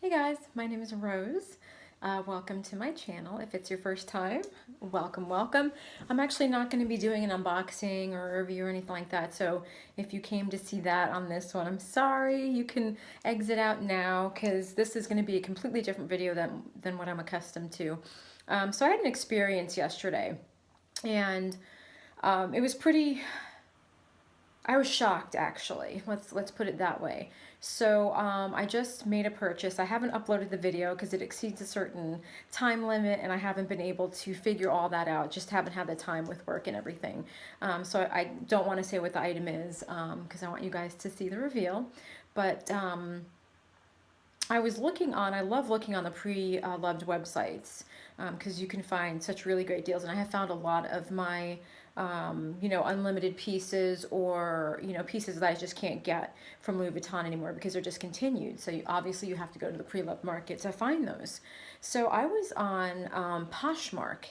Hey guys, my name is Rose. Welcome to my channel. If it's your first time, welcome, welcome. I'm actually not going to be doing an unboxing or a review or anything like that, so if you came to see that on this one, I'm sorry. You can exit out now because this is going to be a completely different video than what I'm accustomed to. So I had an experience yesterday, and it was pretty... I was shocked, actually. Let's put it that way. So I just made a purchase. I haven't uploaded the video because it exceeds a certain time limit, and I haven't been able to figure all that out. Just haven't had the time with work and everything. So I don't want to say what the item is because I want you guys to see the reveal. But I love looking on the pre-loved websites because you can find such really great deals, and I have found a lot of my unlimited pieces, or pieces that I just can't get from Louis Vuitton anymore because they're discontinued. So obviously you have to go to the pre-loved market to find those. So I was on Poshmark,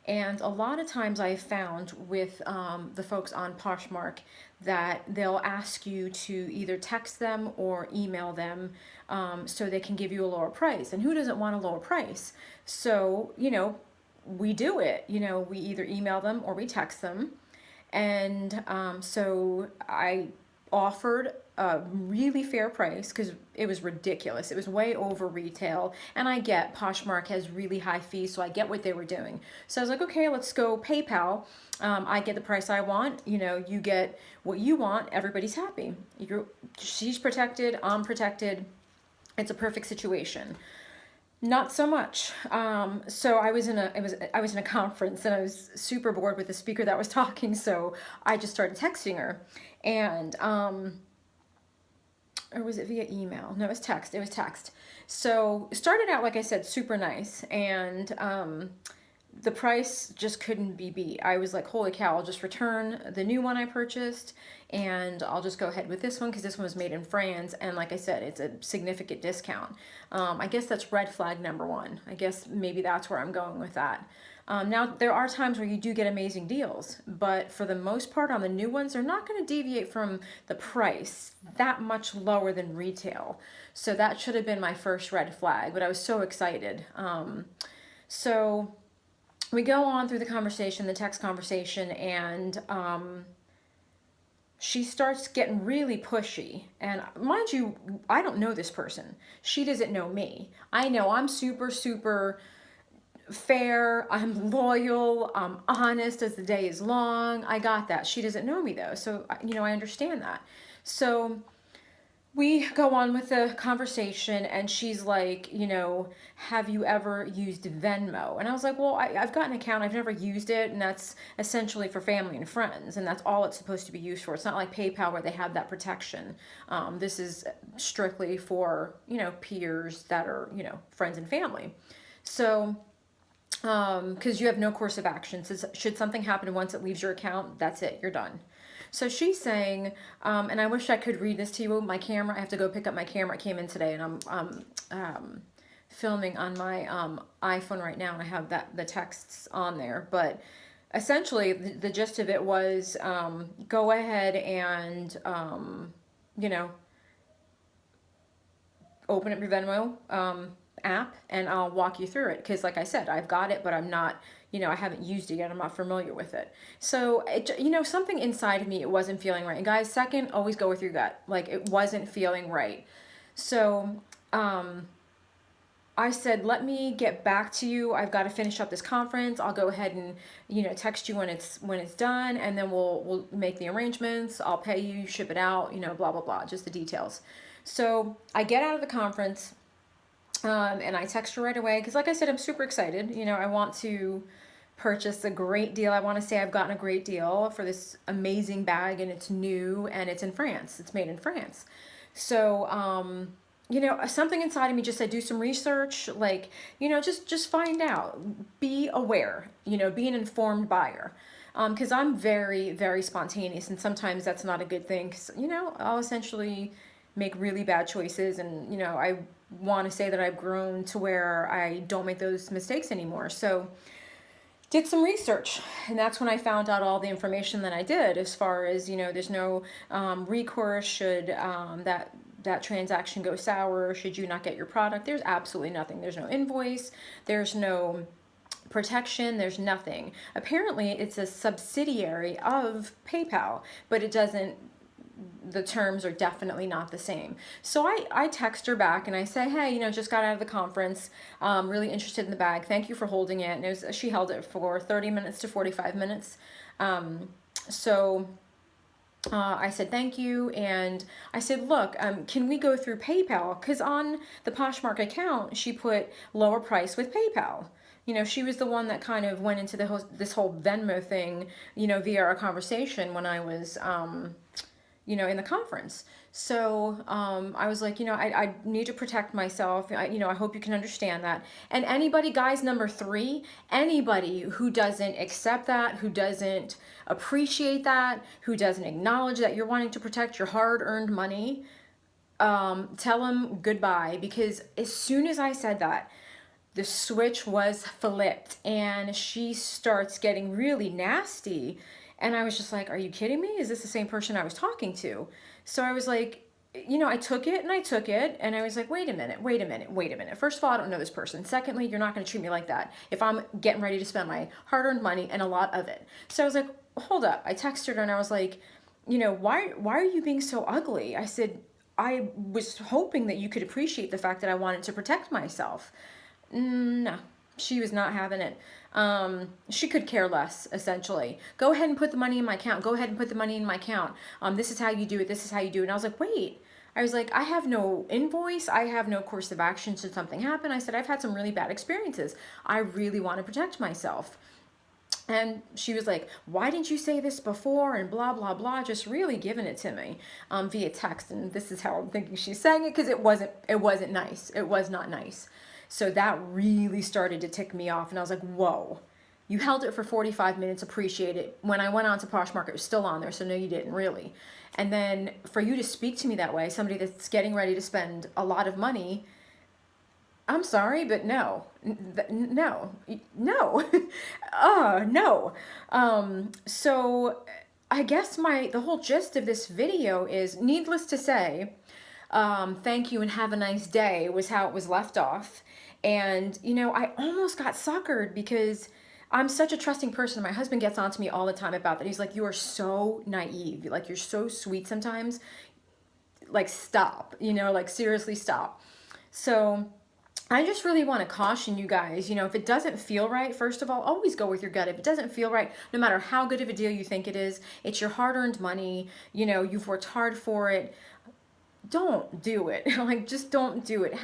and a lot of times I found with the folks on Poshmark that they'll ask you to either text them or email them so they can give you a lower price. And who doesn't want a lower price? So, we do it. We either email them or we text them. And so I offered a really fair price because it was ridiculous. It was way over retail. And I get Poshmark has really high fees, so I get what they were doing. So I was like, okay, let's go PayPal. I get the price I want. You get what you want. Everybody's happy. She's protected. I'm protected. It's a perfect situation. Not so much. So I was in a conference, and I was super bored with the speaker that was talking. So I just started texting her, and or was it via email? No, it was text. It was text. So it started out, like I said, super nice, and the price just couldn't be beat. I was like, holy cow, I'll just return the new one I purchased, and I'll just go ahead with this one because this one was made in France, and like I said, it's a significant discount. I guess that's red flag number one. I guess maybe that's where I'm going with that. Now, there are times where you do get amazing deals, but for the most part on the new ones, they're not going to deviate from the price that much lower than retail. So that should have been my first red flag, but I was so excited. So we go on through the conversation, the text conversation, and she starts getting really pushy. And mind you, I don't know this person. She doesn't know me. I know I'm super, super fair. I'm loyal. I'm honest as the day is long. I got that. She doesn't know me, though. So, I understand that. So we go on with the conversation, and she's like, have you ever used Venmo? And I was like, well, I've got an account. I've never used it, and that's essentially for family and friends, and that's all it's supposed to be used for. It's not like PayPal where they have that protection. This is strictly for, peers that are, friends and family. So because you have no course of action. So should something happen once it leaves your account, that's it, you're done. So she's saying, and I wish I could read this to you. My camera, I have to go pick up my camera. It came in today, and I'm filming on my iPhone right now, and I have the texts on there. But essentially, the gist of it was, go ahead and, open up your Venmo app, and I'll walk you through it, because like I said, I've got it, but I'm not, I haven't used it yet. I'm not familiar with it. So something inside of me, it wasn't feeling right. And guys, second, always go with your gut. Like, it wasn't feeling right. So I said, let me get back to you. I've got to finish up this conference. I'll go ahead and text you when it's done, and then we'll make the arrangements. I'll pay you, ship it out, blah blah blah, just the details. So I get out of the conference. And I text her right away because, like I said, I'm super excited. I want to purchase a great deal. I want to say I've gotten a great deal for this amazing bag, and it's new, and it's in France. It's made in France. So, something inside of me just said, do some research, like, just find out, be aware, be an informed buyer. Because I'm very, very spontaneous, and sometimes that's not a good thing. Because, I'll essentially make really bad choices, and, I want to say that I've grown to where I don't make those mistakes anymore. So did some research, and that's when I found out all the information that I did, as far as, there's no recourse should that that transaction go sour? Should you not get your product? There's absolutely nothing. There's no invoice. There's no protection. There's nothing. Apparently, it's a subsidiary of PayPal, but it doesn't, the terms are definitely not the same. So I text her back and I say, hey, just got out of the conference, really interested in the bag. Thank you for holding it. And she held it for 30 minutes to 45 minutes. So I said, thank you. And I said, look, can we go through PayPal? Because on the Poshmark account, she put lower price with PayPal. She was the one that kind of went into this whole Venmo thing, via our conversation when I was, in the conference. So I was like, I need to protect myself. I hope you can understand that. And anybody, guys, number 3, anybody who doesn't accept that, who doesn't appreciate that, who doesn't acknowledge that you're wanting to protect your hard-earned money, tell them goodbye. Because as soon as I said that, the switch was flipped and she starts getting really nasty. And I was just like, are you kidding me? Is this the same person I was talking to? So I was like, I took it and I was like, wait a minute. First of all, I don't know this person. Secondly, you're not going to treat me like that if I'm getting ready to spend my hard-earned money and a lot of it. So I was like, hold up. I texted her and I was like, why are you being so ugly? I said, I was hoping that you could appreciate the fact that I wanted to protect myself. No, she was not having it. She could care less, essentially. Go ahead and put the money in my account. Go ahead and put the money in my account. This is how you do it. This is how you do it. And I was like, wait. I was like, I have no invoice. I have no course of action should something happen. I said, I've had some really bad experiences. I really want to protect myself. And she was like, why didn't you say this before? And blah, blah, blah, just really giving it to me via text. And this is how I'm thinking she's saying it, because it wasn't nice. It was not nice. So that really started to tick me off. And I was like, whoa, you held it for 45 minutes, appreciate it. When I went on to Poshmark, it was still on there. So no, you didn't really. And then for you to speak to me that way, somebody that's getting ready to spend a lot of money, I'm sorry, but no. No. So I guess the whole gist of this video is, needless to say, thank you and have a nice day was how it was left off. And, I almost got suckered because I'm such a trusting person. My husband gets on to me all the time about that. He's like, you are so naive. Like, you're so sweet sometimes. Like, stop, like, seriously stop. So I just really want to caution you guys, if it doesn't feel right, first of all, always go with your gut. If it doesn't feel right, no matter how good of a deal you think it is, it's your hard-earned money, you've worked hard for it. Don't do it. Like, just don't do it.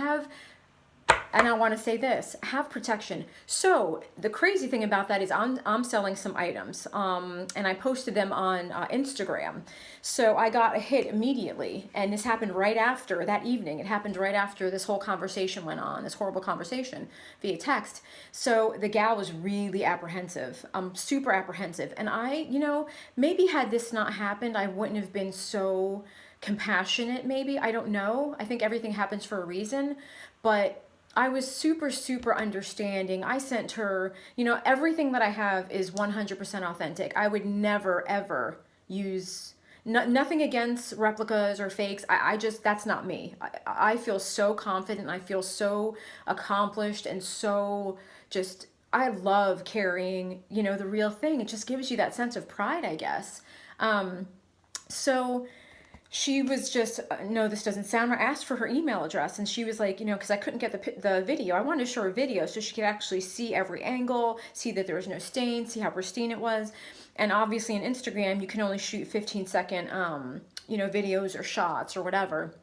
And I want to say this, have protection. So the crazy thing about that is I'm selling some items, and I posted them on Instagram. So I got a hit immediately, and this happened right after that evening. It happened right after this whole conversation went on, this horrible conversation via text. So the gal was really apprehensive, super apprehensive. And I, maybe had this not happened, I wouldn't have been so compassionate, maybe. I don't know. I think everything happens for a reason, but I was super, super understanding. I sent her, everything that I have is 100% authentic. I would never, ever use, nothing against replicas or fakes. I just, that's not me. I feel so confident. I feel so accomplished and so just, I love carrying, the real thing. It just gives you that sense of pride, I guess. So she was just, no, this doesn't sound right. I asked for her email address, and she was like, because I couldn't get the video. I wanted to show her video so she could actually see every angle, see that there was no stain, see how pristine it was. And obviously in Instagram, you can only shoot 15-second, videos or shots or whatever.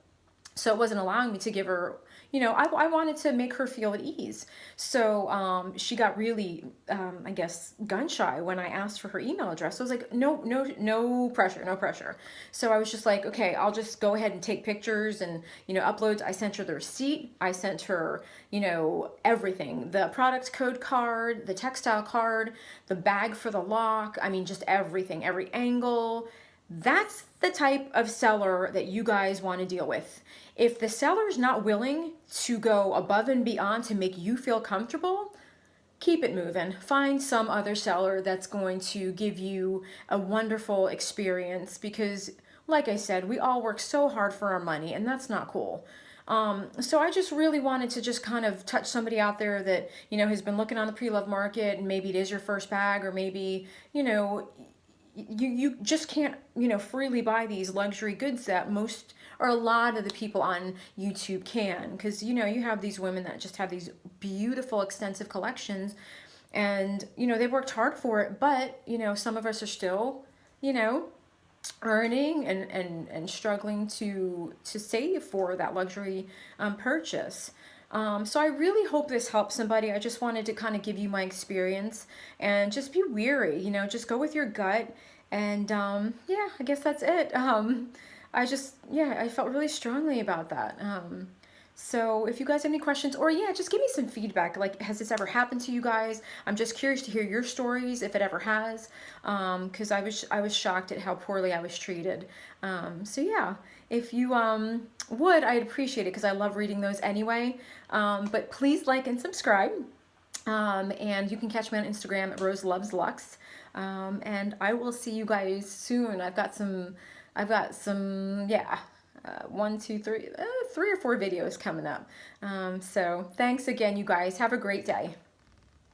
So it wasn't allowing me to give her, I wanted to make her feel at ease. So she got really, I guess, gun shy when I asked for her email address. So I was like, no pressure. So I was just like, okay, I'll just go ahead and take pictures and, uploads. I sent her the receipt. I sent her, everything. The product code card, the textile card, the bag for the lock. I mean, just everything, every angle. That's the type of seller that you guys want to deal with. If the seller's not willing to go above and beyond to make you feel comfortable, keep it moving. Find some other seller that's going to give you a wonderful experience, because like I said, we all work so hard for our money, and that's not cool. So I just really wanted to just kind of touch somebody out there that, you know, has been looking on the pre-love market, and maybe it is your first bag, or maybe, you know, you just can't, you know, freely buy these luxury goods that most or a lot of the people on YouTube can, because, you know, you have these women that just have these beautiful extensive collections, and, you know, they worked hard for it, but, you know, some of us are still, you know, earning and struggling to save for that luxury purchase. So I really hope this helps somebody. I just wanted to kind of give you my experience, and just be weary, you know, just go with your gut. And yeah, I guess that's it. I just, yeah, I felt really strongly about that. So if you guys have any questions, or yeah, just give me some feedback. Like, has this ever happened to you guys? I'm just curious to hear your stories, if it ever has, because I was shocked at how poorly I was treated. So yeah, if you would, I'd appreciate it, because I love reading those anyway. But please like and subscribe. And you can catch me on Instagram at Rose Loves Lux. And I will see you guys soon. Yeah, one, two, three, 3 or 4 videos coming up. So thanks again, you guys. Have a great day.